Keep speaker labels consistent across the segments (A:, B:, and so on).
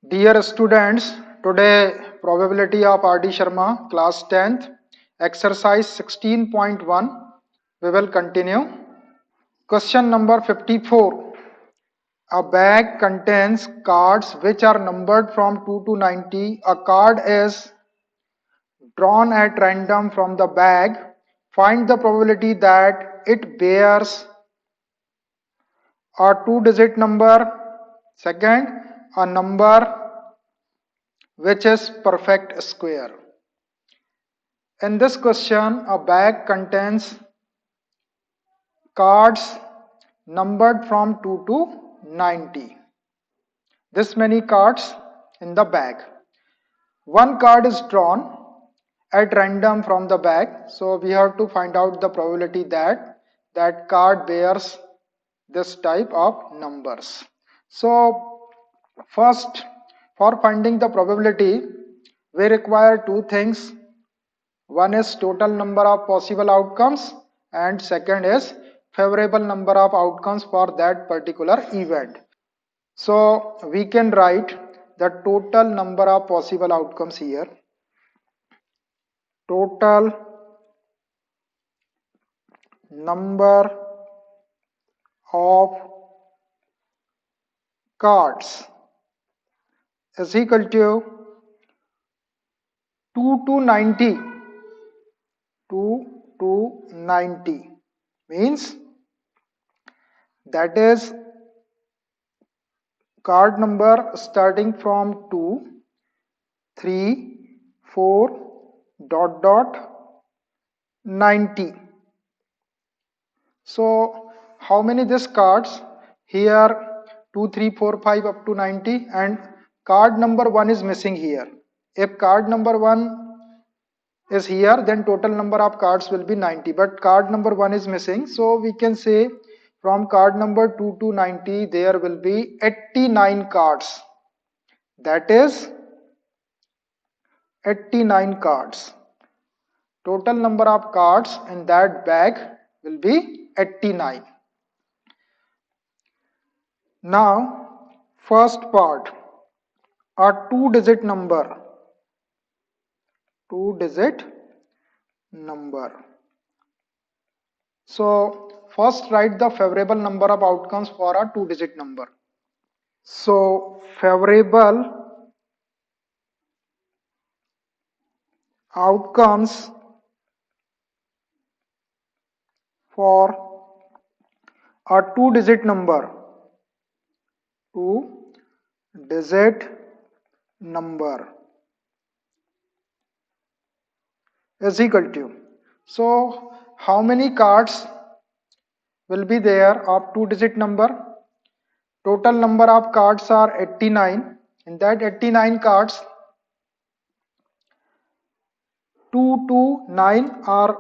A: Dear students, today probability of RD Sharma, class 10th, exercise 16.1. We will continue. Question number 54. A bag contains cards which are numbered from 2 to 90. A card is drawn at random from the bag. Find the probability that it bears a two-digit number. Second, a number which is perfect square. In this question, a bag contains cards numbered from 2 to 90. This many cards in the bag. One card is drawn at random from the bag. So we have to find out the probability that that card bears this type of numbers. So first, for finding the probability, we require two things. One is total number of possible outcomes and second is favorable number of outcomes for that particular event. So we can write the total number of possible outcomes here. Total number of cards is equal to 2 to 90. 2 to 90 means that is card number starting from 2, 3, 4, dot dot 90. So how many this cards? Here 2, 3, 4, 5 up to 90 and card number 1 is missing here. If card number 1 is here, then total number of cards will be 90, but card number 1 is missing, so we can say from card number 2 to 90 there will be 89 cards. That is 89 cards. Total number of cards in that bag will be 89. Now first part, a two-digit number. Two-digit number. So first write the favorable number of outcomes for a two-digit number. So favorable outcomes for a two-digit number. Two-digit number is equal to. So how many cards will be there of two-digit number? Total number of cards are 89. In that 89 cards, 2 to 9 are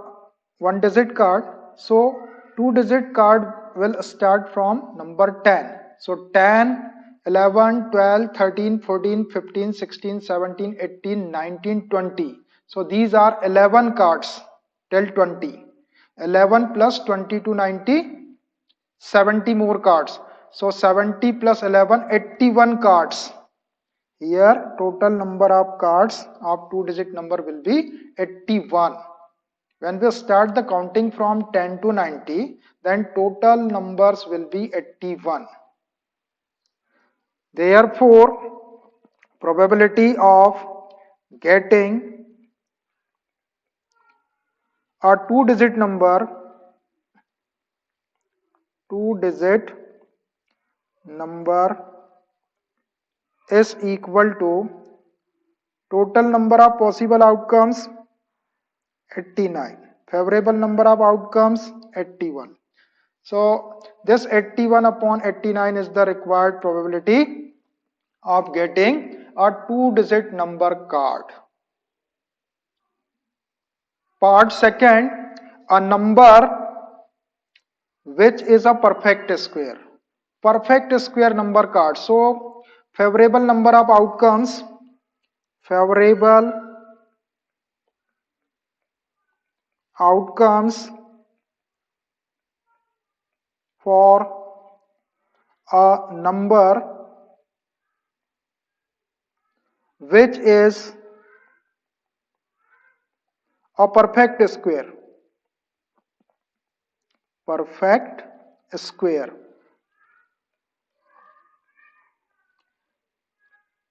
A: one-digit card. So two-digit card will start from number 10. So 10, 11, 12, 13, 14, 15, 16, 17, 18, 19, 20. So these are 11 cards till 20. 11 plus 20 to 90, 70 more cards. So 70 plus 11, 81 cards. Here total number of cards of two-digit number will be 81. When we start the counting from 10 to 90, then total numbers will be 81. Therefore, probability of getting a two-digit number is equal to total number of possible outcomes 89, favorable number of outcomes 81. So this 81 upon 89 is the required probability of getting a two-digit number card. Part second, a number which is a perfect square. Perfect square number card. So favorable number of outcomes, favorable outcomes for a number which is a perfect square. Perfect square.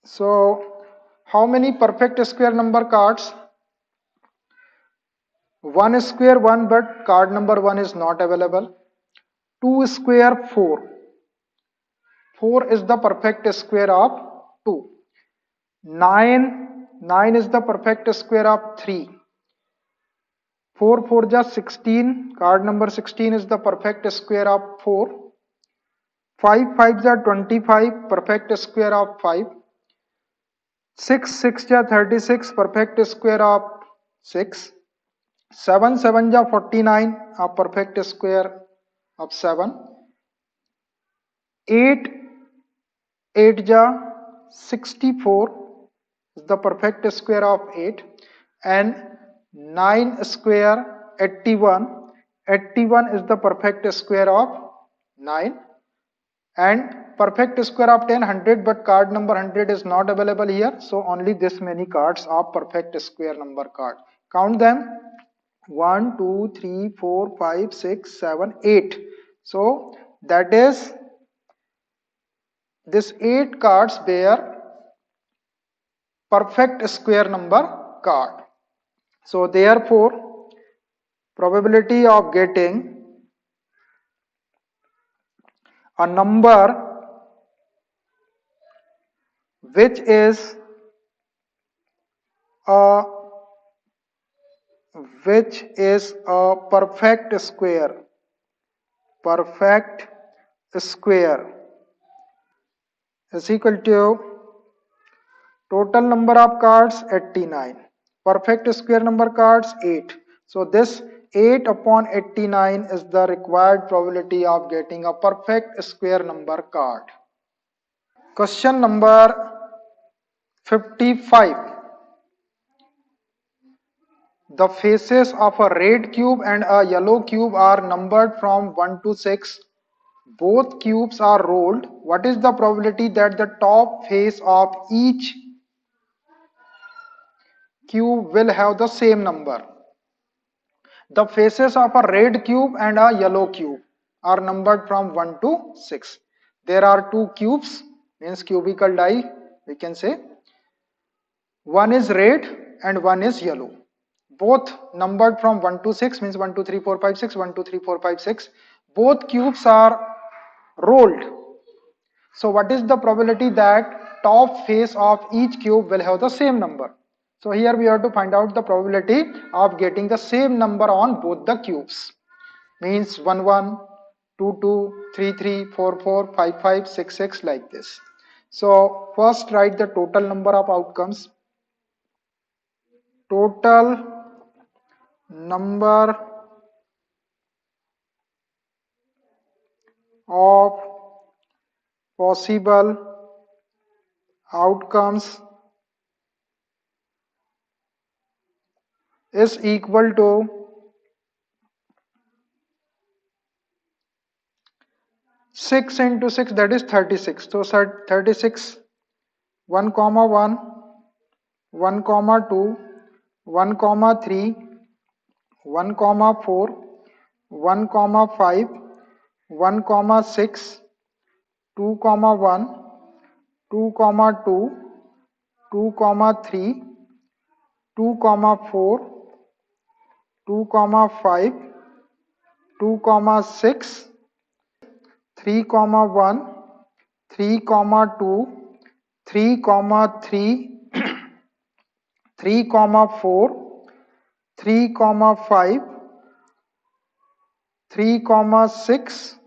A: So, how many perfect square number cards? One square 1, but card number 1 is not available. 2 square 4. 4 is the perfect square of 2. 9 is the perfect square of 3. 4 4 just 16. Card number 16 is the perfect square of 4. 5 5 are 25. Perfect square of 5. 6 6 are 36. Perfect square of 6. 7 7 ja 49, a perfect square of 7. 8 8 ja 64 is the perfect square of 8. And 9 square 81. 81 is the perfect square of 9. And perfect square of 10 100, but card number 100 is not available here, so only this many cards are perfect square number card. Count them: 1 2 3 4 5 6 7 8. So that is, this 8 cards bear perfect square number card. So therefore, probability of getting a number which is a perfect square is equal to total number of cards 89, perfect square number cards 8. So this 8 upon 89 is the required probability of getting a perfect square number card. Question number 55. The faces of a red cube and a yellow cube are numbered from 1 to 6. Both cubes are rolled. What is the probability that the top face of each cube will have the same number? The faces of a red cube and a yellow cube are numbered from 1 to 6. There are two cubes, means cubical die, we can say. One is red and one is yellow. Both numbered from 1 to 6, means 1 2 3 4 5 6, 1 2 3 4 5 6. Both cubes are rolled. So what is the probability that top face of each cube will have the same number? So here we have to find out the probability of getting the same number on both the cubes. Means 1 1, 2 2, 3 3, 4 4, 5 5, 6 6, like this. So first write the total number of outcomes. Total number of possible outcomes is equal to 6 into 6, that is 36. So 36, 1 comma 1, 1 comma 2, 1 comma 3, 1 comma 4, 1 comma 5, 1 comma 6, 2 comma 1, 2 comma 2, 2 comma 3, 2 comma 4, 2 comma 5, 2 comma 6, 3 comma 1, 3 comma 2, 3 comma 3, 3 comma 4, 3 comma 5, 3 comma 6,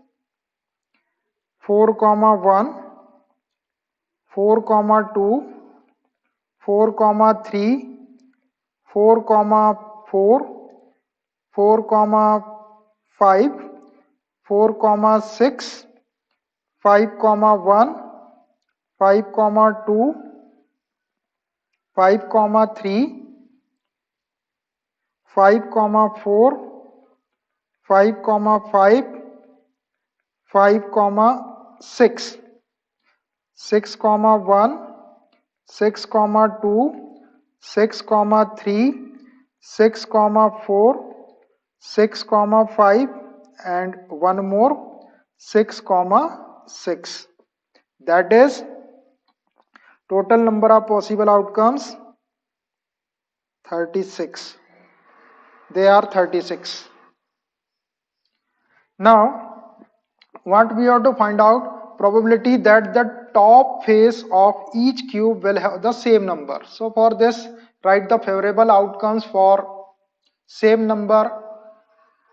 A: 4 comma 1, 4 comma 2, 4 comma 3, 4 comma 4, 4 comma 5, 4 comma 6, 5 comma 1, 5 comma 2, 5 comma 3, 5 comma 4, 5 comma 5, 5 comma 6, 6 comma 1, 6 comma 2, 6 comma 3, 6 comma 4, 6 comma 5, and one more 6 comma 6. That is total number of possible outcomes 36. They are 36. Now what we have to find out, probability that the top face of each cube will have the same number. So for this, write the favorable outcomes for same number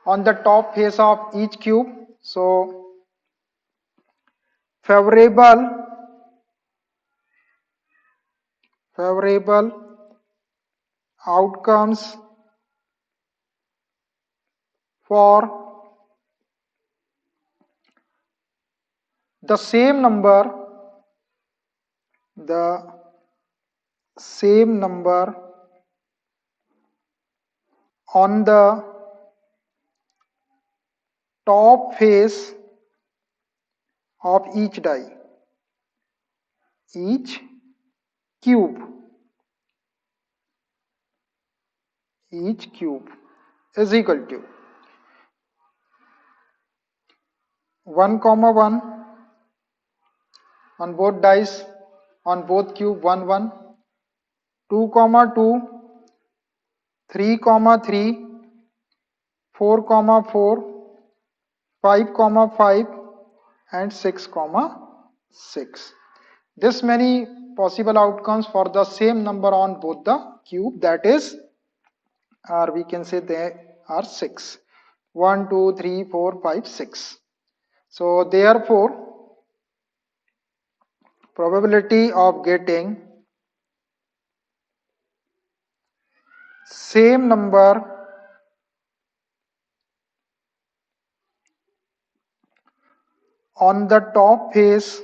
A: on the top face of each cube. So favorable outcomes for the same number on the top face of each die, each cube, is equal to 1 comma 1 on both dice, on both cube 1 1, 2 comma 2, 3 comma 3, 4 comma 4, 5 comma 5, and 6 comma 6. This many possible outcomes for the same number on both the cube, that is, or we can say they are 6. 1 2 3 4 5 6. So therefore probability of getting same number on the top face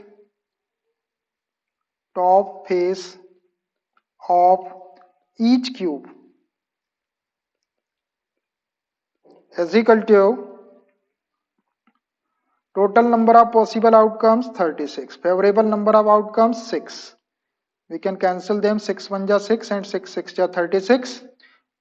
A: of each cube is equal to total number of possible outcomes 36, favorable number of outcomes 6. We can cancel them, 6 1 ja 6 and 6 6 ja 36,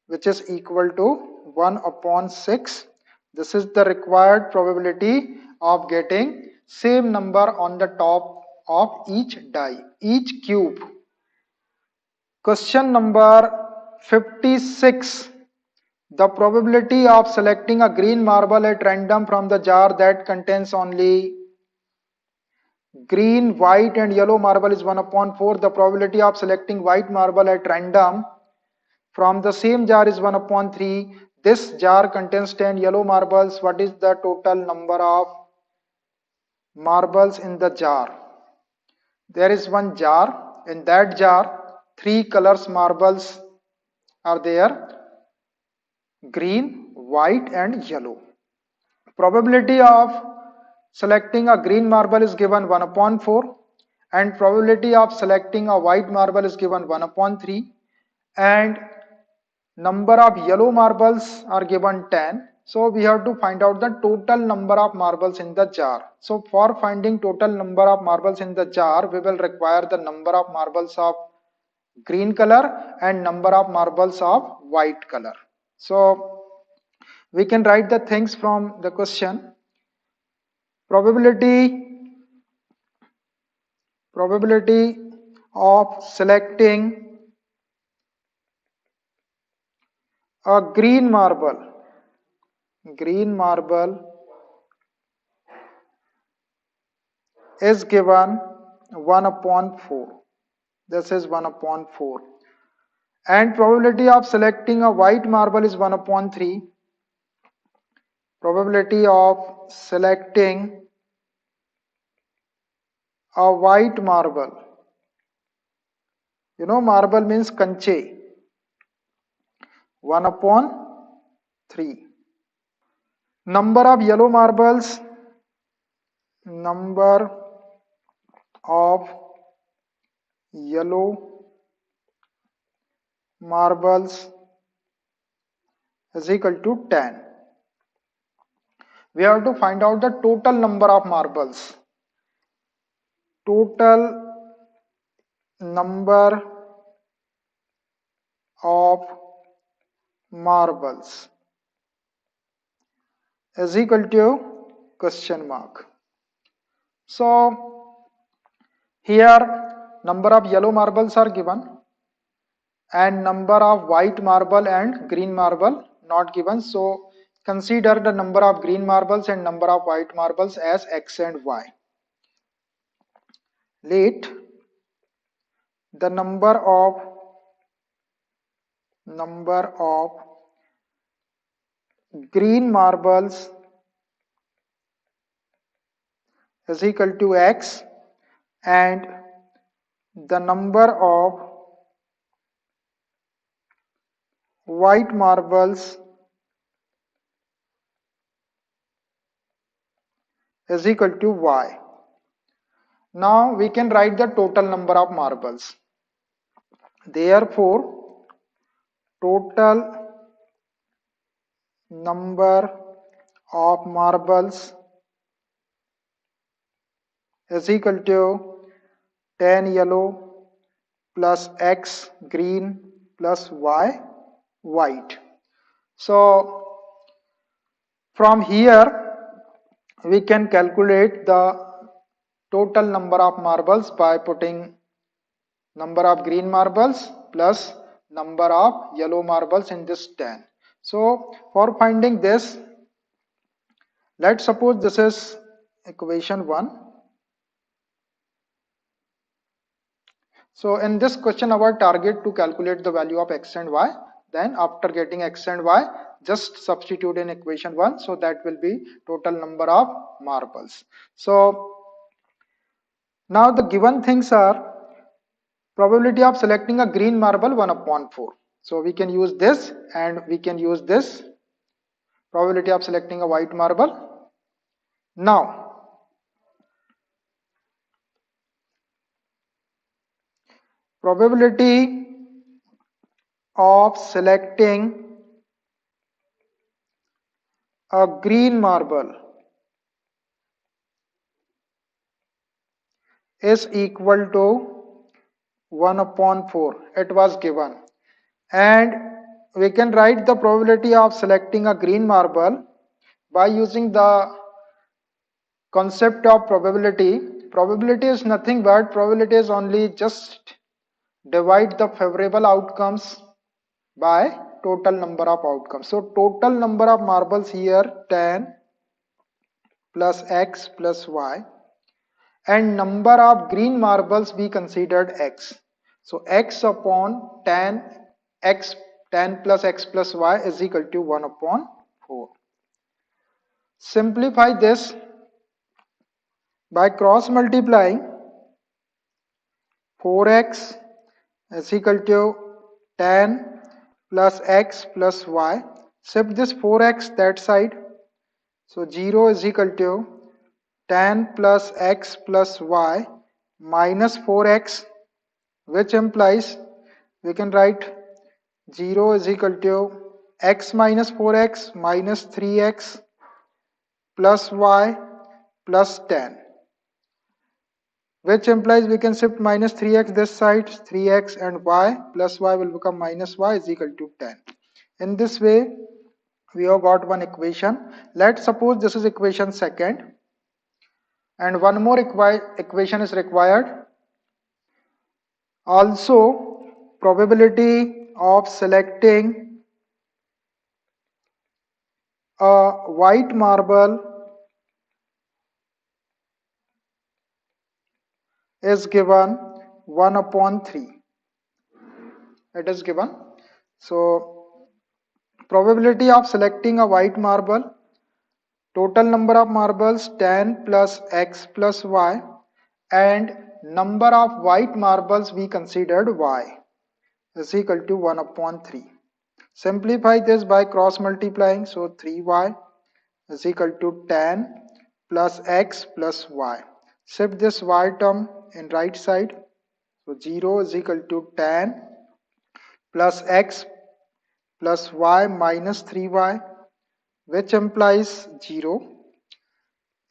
A: which is equal to 1 upon 6. This is the required probability of getting same number on the top of each die, each cube. Question number 56. The probability of selecting a green marble at random from the jar that contains only green, white and yellow marble is 1 upon 4. The probability of selecting white marble at random from the same jar is 1 upon 3. This jar contains 10 yellow marbles. What is the total number of marbles in the jar? There is one jar. In that jar, 3 colors marbles are there: green, white and yellow. Probability of selecting a green marble is given 1 upon 4, and probability of selecting a white marble is given 1 upon 3, and number of yellow marbles are given 10. So we have to find out the total number of marbles in the jar. So for finding total number of marbles in the jar, we will require the number of marbles of green color and number of marbles of white color. So we can write the things from the question. Probability of selecting a green marble is given 1 upon 4. This is 1 upon 4. And probability of selecting a white marble is 1 upon 3. Probability of selecting a white marble, marble means kanche, 1 upon 3. Number of yellow marbles is equal to 10. We have to find out the total number of marbles. Total number of marbles is equal to question mark. So here number of yellow marbles are given and number of white marble and green marble not given. So consider the number of green marbles and number of white marbles as x and y. Let the number of green marbles is equal to x and the number of white marbles is equal to y. Now we can write the total number of marbles. Therefore, total number of marbles is equal to 10 yellow plus x green plus y white. So from here we can calculate the total number of marbles by putting number of green marbles plus number of yellow marbles in this 10. So for finding this, let's suppose this is equation 1. So in this question our target to calculate the value of x and y. Then after getting x and y, just substitute in equation 1. So that will be total number of marbles. So now the given things are probability of selecting a green marble 1 upon 4. So we can use this and we can use this. Probability of selecting a white marble. Now probability of selecting a green marble is equal to 1 upon 4. It was given. And we can write the probability of selecting a green marble by using the concept of probability. Probability is nothing but probability is only just divide the favorable outcomes by total number of outcomes. So total number of marbles here 10 plus x plus y and number of green marbles we considered x. So x upon 10 x 10 plus x plus y is equal to 1 upon 4. Simplify this by cross multiplying 4x is equal to 10 plus x plus y. Shift this 4x that side. So 0 is equal to 10 plus x plus y minus 4x, which implies we can write 0 is equal to x minus 4x minus 3x plus y plus 10, which implies we can shift minus 3x this side, 3x and y plus y will become minus y is equal to 10. In this way we have got one equation. Let's suppose this is equation second and one more equation is required. Also probability of selecting a white marble is given 1 upon 3. It is given. So probability of selecting a white marble, total number of marbles 10 plus x plus y and number of white marbles we considered y is equal to 1 upon 3. Simplify this by cross multiplying. So 3y is equal to 10 plus x plus y. Shift this y term in right side. So 0 is equal to 10 plus x plus y minus 3y, which implies 0,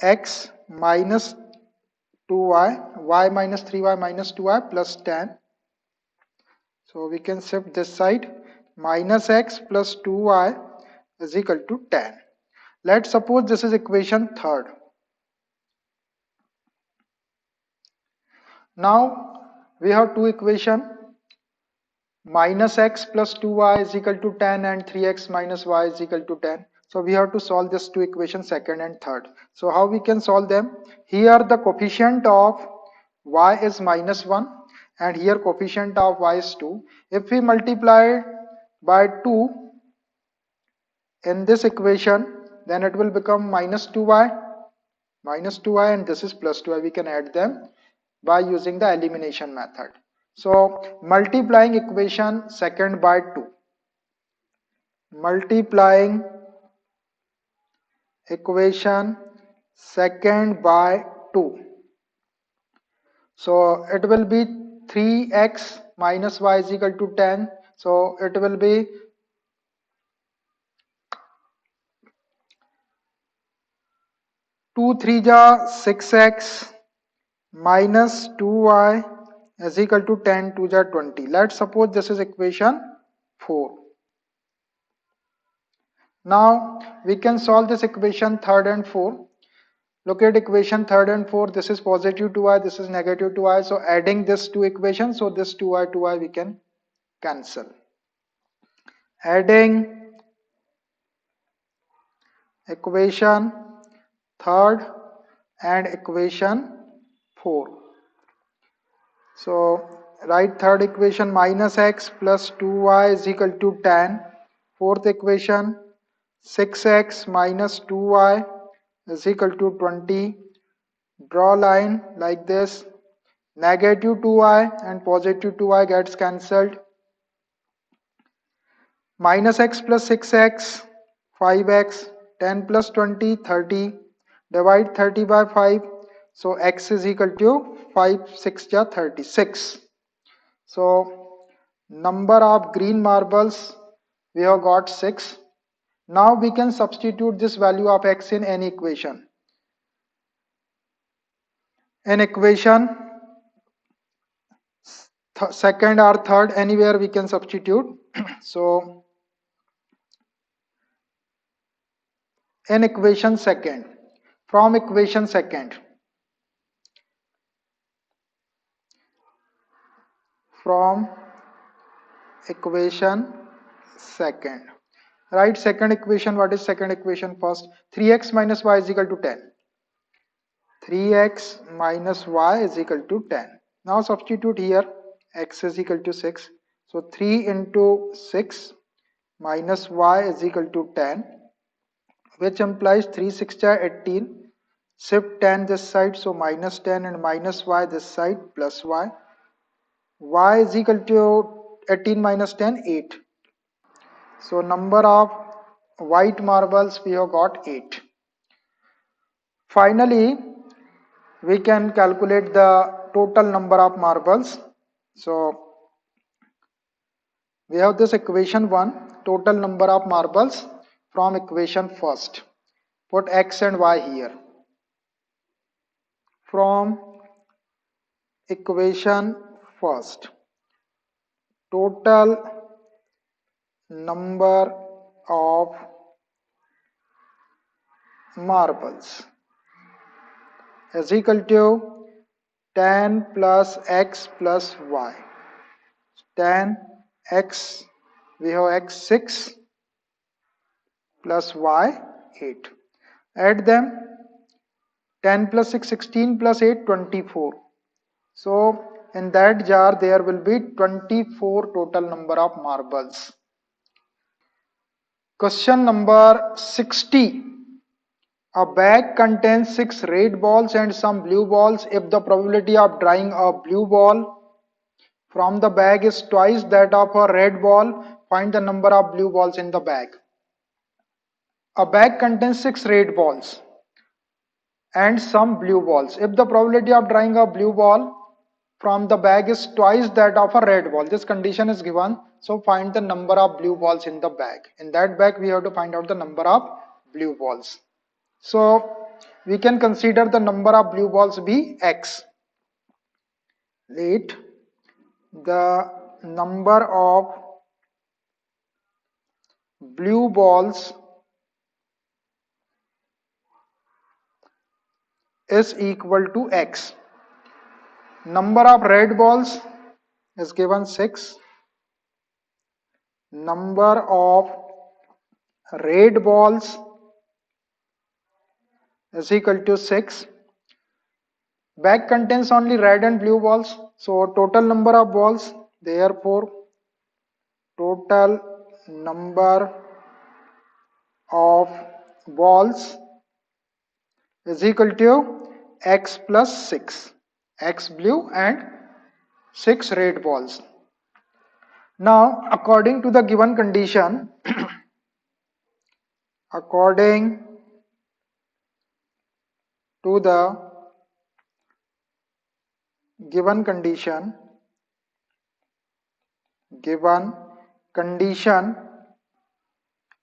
A: x minus 2y, y minus 3y minus 2y plus 10 So we can shift this side. Minus x plus 2y is equal to 10. Let's suppose this is equation third. Now we have two equation. Minus x plus 2y is equal to 10 and 3x minus y is equal to 10. So we have to solve this two equations, second and third. So how we can solve them? Here the coefficient of y is minus 1 and here coefficient of y is 2. If we multiply by 2 in this equation, then it will become minus 2y and this is plus 2y. We can add them by using the elimination method. So multiplying equation second by 2. Multiplying equation second by 2. So it will be 3x minus y is equal to 10. So it will be 2 3 ja 6x minus 2y is equal to 10 2 ja 20. Let's suppose this is equation 4. Now we can solve this equation third and 4. Look at equation third and 4. This is positive 2y, this is negative 2y. So adding this two equations, so this 2y we can cancel. Adding equation third and equation 4. So write third equation minus x plus 2y is equal to 10. Fourth equation 6x minus 2y is equal to 20. Draw line like this. Negative 2y and positive 2y gets cancelled. Minus x plus 6x, 5x, 10 plus 20, 30. Divide 30 by 5. So x is equal to 5, 6 ja 36. So number of green marbles we have got 6. Now we can substitute this value of x in any equation. In equation second or third, anywhere we can substitute. So in equation second, from equation second, write second equation. What is second equation first? 3x minus y is equal to 10. 3x minus y is equal to 10. Now substitute here, x is equal to 6. So 3 into 6 minus y is equal to 10, which implies 3 6 are 18. Shift 10 this side, so minus 10 and minus y this side plus y. Y is equal to 18 minus 10, 8. So number of white marbles we have got 8. Finally, we can calculate the total number of marbles. So we have this equation 1, total number of marbles from equation first. Put x and y here. From equation first, total number of marbles is equal to 10 plus x plus y. 10 x, we have x 6 plus y 8. Add them. 10 plus 6 16 plus 8 24. So in that jar there will be 24 total number of marbles. Question number 60. A bag contains 6 red balls and some blue balls. If the probability of drawing a blue ball from the bag is twice that of a red ball, find the number of blue balls in the bag. A bag contains 6 red balls and some blue balls. If the probability of drawing a blue ball from the bag is twice that of a red ball, this condition is given. So find the number of blue balls in the bag. In that bag we have to find out the number of blue balls. So we can consider the number of blue balls be x. Let the number of blue balls is equal to X. Number of red balls is given 6. Number of red balls is equal to 6. Bag contains only red and blue balls. So total number of balls, therefore total number of balls is equal to X plus 6. X blue and 6 red balls. Now according to the given condition, according to the given condition,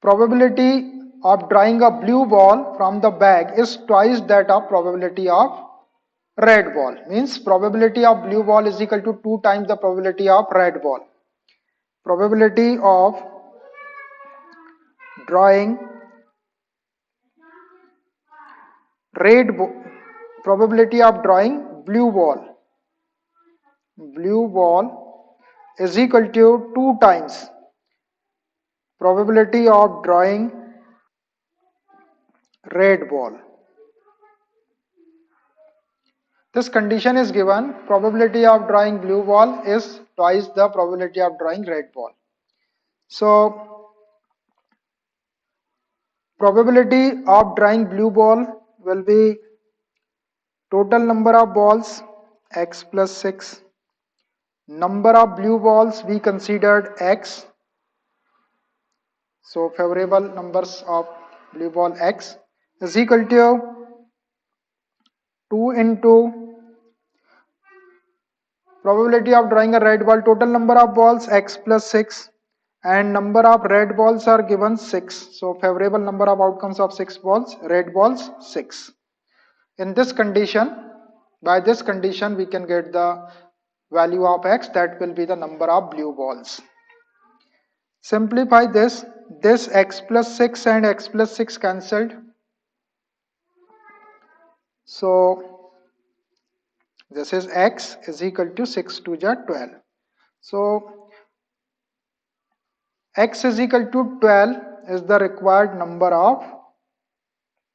A: probability of drawing a blue ball from the bag is twice that of probability of red ball. Means probability of blue ball is equal to 2 times the probability of red ball. Probability of drawing probability of drawing blue ball is equal to 2 times probability of drawing red ball. This condition is given, probability of drawing blue ball is twice the probability of drawing red ball. So probability of drawing blue ball will be total number of balls X plus 6. Number of blue balls we considered X. So favorable numbers of blue ball X is equal to 2 into probability of drawing a red ball, total number of balls X plus 6, and number of red balls are given 6. So favorable number of outcomes of 6 balls, red balls 6. In this condition, by this condition we can get the value of X, that will be the number of blue balls. Simplify this X plus 6 and X plus 6 cancelled. So this is X is equal to 6 to the 12. So X is equal to 12 is the required number of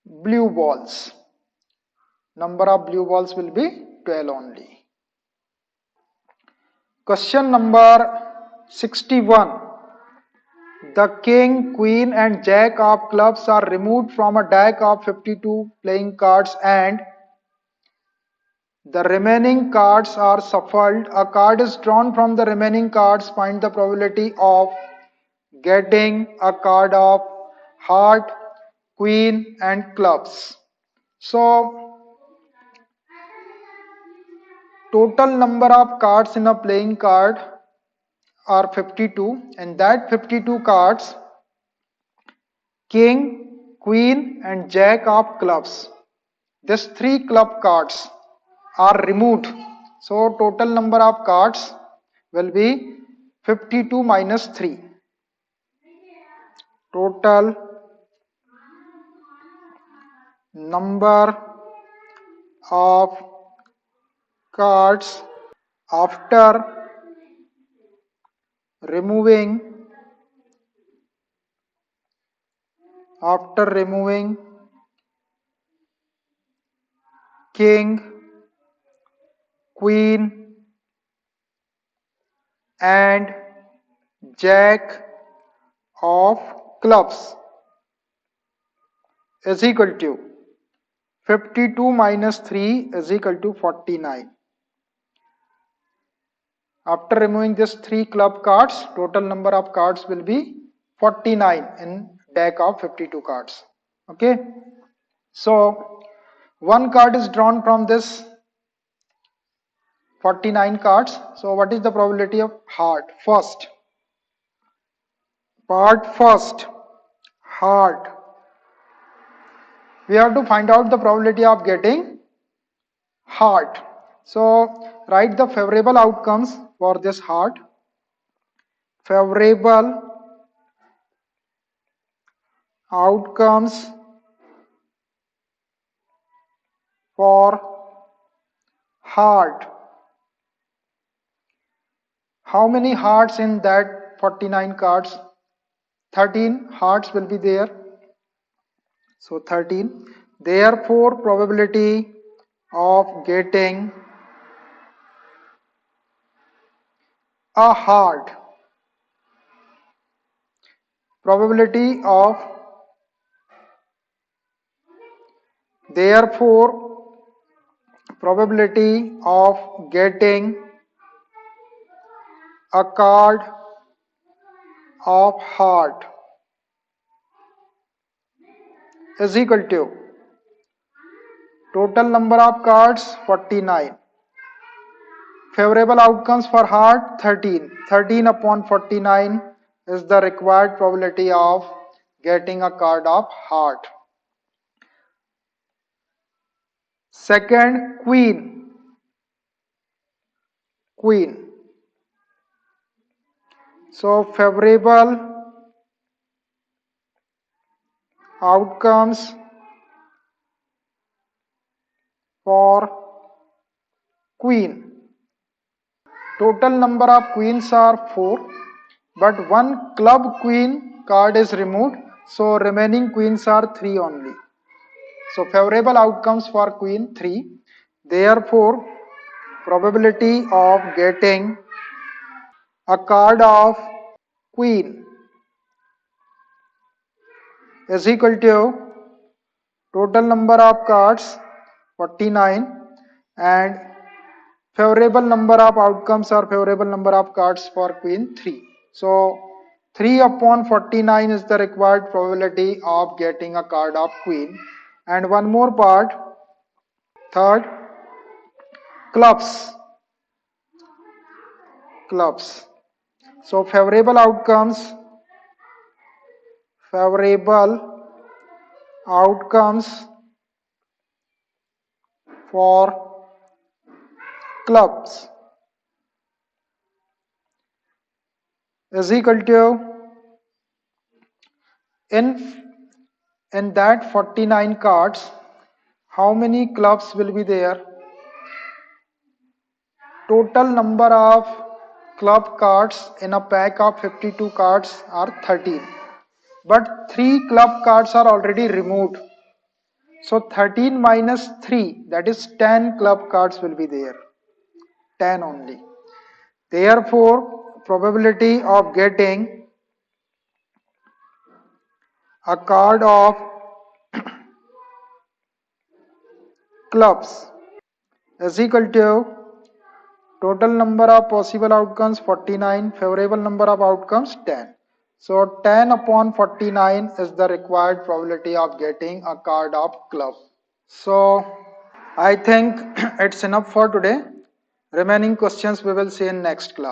A: blue balls. Number of blue balls will be 12 only. Question number 61. The king, queen and jack of clubs are removed from a deck of 52 playing cards and the remaining cards are shuffled. A card is drawn from the remaining cards. Find the probability of getting a card of heart, queen and clubs. So total number of cards in a playing card are 52. In that 52 cards, king, queen and jack of clubs, these 3 club cards are removed. So total number of cards will be 52 minus 3. Total number of cards after removing king, queen and jack of clubs is equal to 52 minus 3 is equal to 49. After removing these 3 club cards, total number of cards will be 49 in deck of 52 cards. Okay. So one card is drawn from this 49 cards. So what is the probability of heart? First, heart. We have to find out the probability of getting heart. So write the favorable outcomes for this heart. favorable outcomes for heart. How many hearts in that 49 cards? 13 hearts will be there. So 13. Therefore, probability of getting a heart, probability of, therefore, probability of getting a card of heart is equal to total number of cards 49, favorable outcomes for heart 13. 13 upon 49 is the required probability of getting a card of heart. Second, queen. So favorable outcomes for queen. Total number of queens are 4, but one club queen card is removed, so remaining queens are 3 only. So favorable outcomes for queen 3. Therefore, probability of getting a card of queen is equal to total number of cards 49 and favorable number of outcomes are favorable number of cards for queen 3. So 3 upon 49 is the required probability of getting a card of queen. And one more part, third, clubs. So favorable outcomes for clubs is equal to, in that 49 cards, how many clubs will be there? Total number of club cards in a pack of 52 cards are 13, but 3 club cards are already removed. So 13 minus 3, that is 10 club cards will be there. 10 only. Therefore, probability of getting a card of clubs is equal to total number of possible outcomes 49, favorable number of outcomes 10. So 10 upon 49 is the required probability of getting a card of club. So I think it's enough for today. Remaining questions we will see in next class.